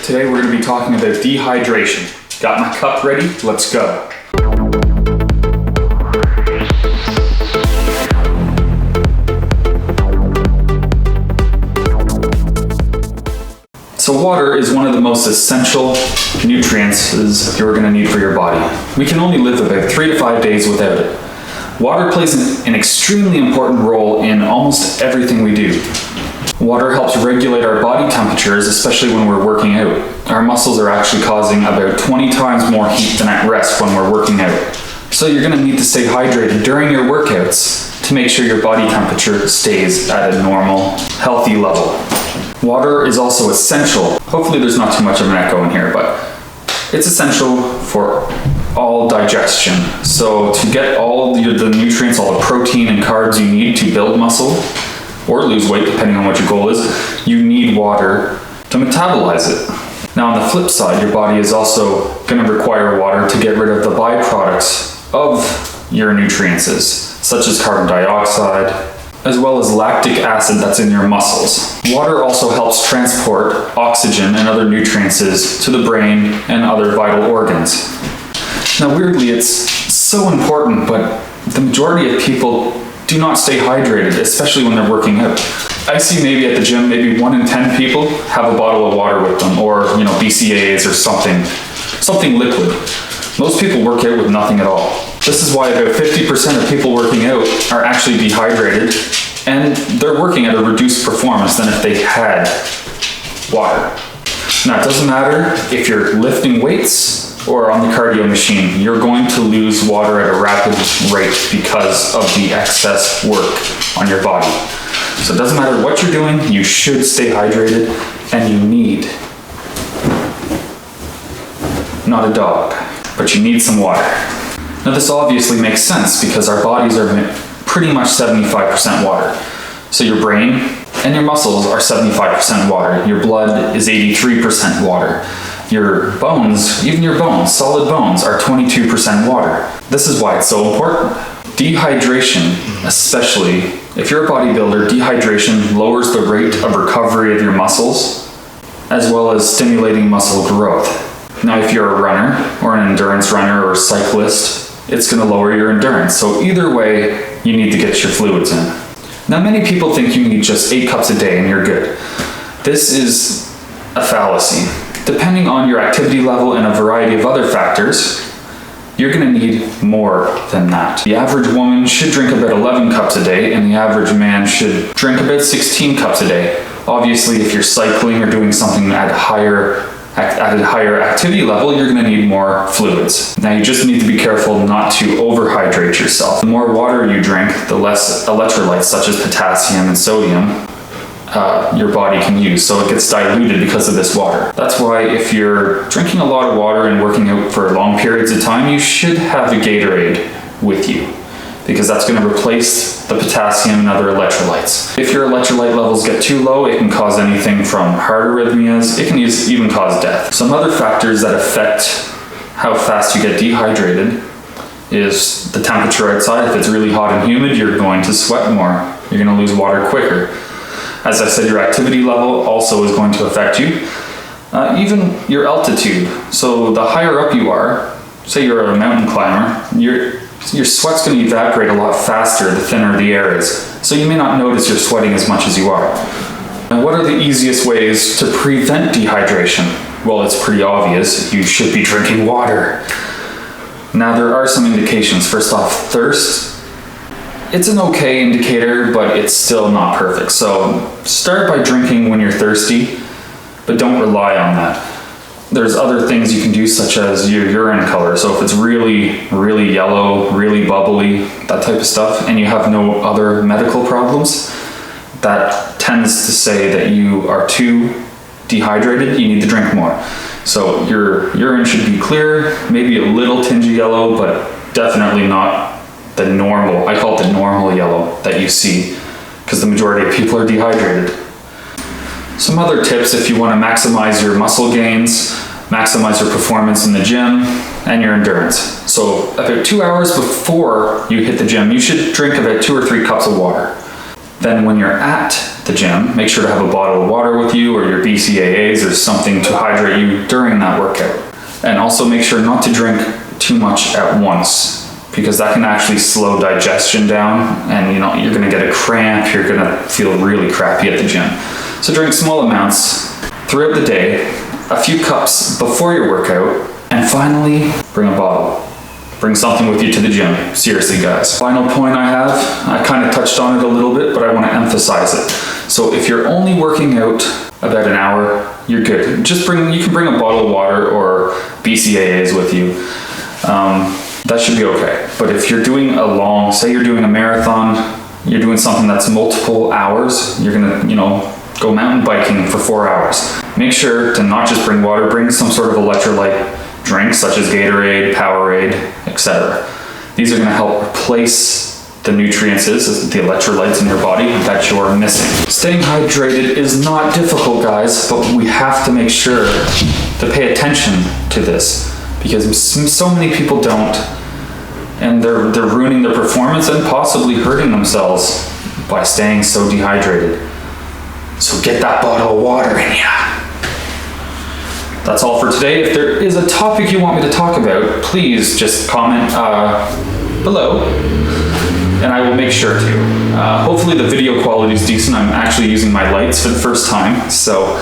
Today we're going to be talking about dehydration. Got my cup ready? Let's go. So water is one of the most essential nutrients you're going to need for your body. We can only live about 3 to 5 days without it. Water plays an extremely important role in almost everything we do. Water helps regulate our body temperatures, especially when we're working out. Our muscles are actually causing about 20 times more heat than at rest when we're working out. So you're going to need to stay hydrated during your workouts to make sure your body temperature stays at a normal, healthy level. Water is also essential. Hopefully there's not too much of an echo in here, but it's essential for all digestion. So to get all the nutrients, all the protein and carbs you need to build muscle or lose weight, depending on what your goal is, you need water to metabolize it. Now on the flip side, your body is also going to require water to get rid of the byproducts of your nutrients, such as carbon dioxide, as well as lactic acid that's in your muscles. Water also helps transport oxygen and other nutrients to the brain and other vital organs. Now weirdly, it's so important, but the majority of people do not stay hydrated, especially when they're working out. I see maybe at the gym, maybe 1 in 10 people have a bottle of water with them, or BCAAs or something liquid. Most people work out with nothing at all. This is why about 50% of people working out are actually dehydrated, and they're working at a reduced performance than if they had water. Now it doesn't matter if you're lifting weights or on the cardio machine, you're going to lose water at a rapid rate because of the excess work on your body. So it doesn't matter what you're doing, you should stay hydrated, and you need, not a dog, but you need some water. Now this obviously makes sense because our bodies are pretty much 75% water. So your brain and your muscles are 75% water. Your blood is 83% water. Your bones, even your bones, solid bones, are 22% water. This is why it's so important. Dehydration, especially if you're a bodybuilder, dehydration lowers the rate of recovery of your muscles, as well as stimulating muscle growth. Now, if you're a runner or an endurance runner or a cyclist, it's going to lower your endurance. So either way, you need to get your fluids in. Now, many people think you need just 8 cups a day and you're good. This is a fallacy. Depending on your activity level and a variety of other factors, you're going to need more than that. The average woman should drink about 11 cups a day, and the average man should drink about 16 cups a day. Obviously, if you're cycling or doing something at a higher activity level, you're going to need more fluids. Now, you just need to be careful not to overhydrate yourself. The more water you drink, the less electrolytes such as potassium and sodium your body can use, so it gets diluted because of this water. That's why if you're drinking a lot of water and working out for long periods of time, you should have a Gatorade with you, because that's going to replace the potassium and other electrolytes. If your electrolyte levels get too low, it can cause anything from heart arrhythmias, it can even cause death. Some other factors that affect how fast you get dehydrated is the temperature outside. If it's really hot and humid, you're going to sweat more. You're going to lose water quicker. As I said, your activity level also is going to affect you. Even your altitude. So the higher up you are, say you're a mountain climber, your sweat's going to evaporate a lot faster the thinner the air is. So you may not notice you're sweating as much as you are. Now, what are the easiest ways to prevent dehydration? Well, it's pretty obvious. You should be drinking water. Now, there are some indications. First off, thirst. It's an okay indicator, but it's still not perfect. So start by drinking when you're thirsty, but don't rely on that. There's other things you can do, such as your urine color. So if it's really, really yellow, really bubbly, that type of stuff, and you have no other medical problems, that tends to say that you are too dehydrated, you need to drink more. So your urine should be clear, maybe a little tinge of yellow, but definitely not the normal, I call it the normal yellow that you see, because the majority of people are dehydrated. Some other tips if you want to maximize your muscle gains, maximize your performance in the gym, and your endurance. So about 2 hours before you hit the gym, you should drink about 2 or 3 cups of water. Then when you're at the gym, make sure to have a bottle of water with you or your BCAAs or something to hydrate you during that workout. And also make sure not to drink too much at once, because that can actually slow digestion down, and you're gonna get a cramp, you're gonna feel really crappy at the gym. So drink small amounts throughout the day, a few cups before your workout, and finally, bring a bottle. Bring something with you to the gym. Seriously, guys. Final point I have, I kind of touched on it a little bit, but I want to emphasize it. So if you're only working out about an hour, you're good. You can bring a bottle of water or BCAAs with you. That should be okay. But if you're doing say you're doing a marathon, you're doing something that's multiple hours, you're gonna, go mountain biking for 4 hours. Make sure to not just bring water, bring some sort of electrolyte drinks such as Gatorade, Powerade, etc. These are going to help replace the nutrients, the electrolytes in your body that you're missing. Staying hydrated is not difficult, guys, but we have to make sure to pay attention to this, because so many people don't, and they're ruining their performance and possibly hurting themselves by staying so dehydrated. So get that bottle of water in ya. That's all for today. If there is a topic you want me to talk about, please just comment below, and I will make sure to. Hopefully the video quality is decent. I'm actually using my lights for the first time, so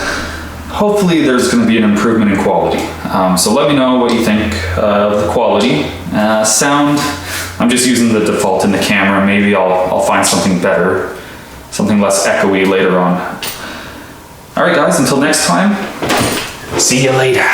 hopefully there's going to be an improvement in quality. So let me know what you think of the quality. Sound, I'm just using the default in the camera. Maybe I'll find something better, something less echoey later on. All right, guys, until next time. See you later.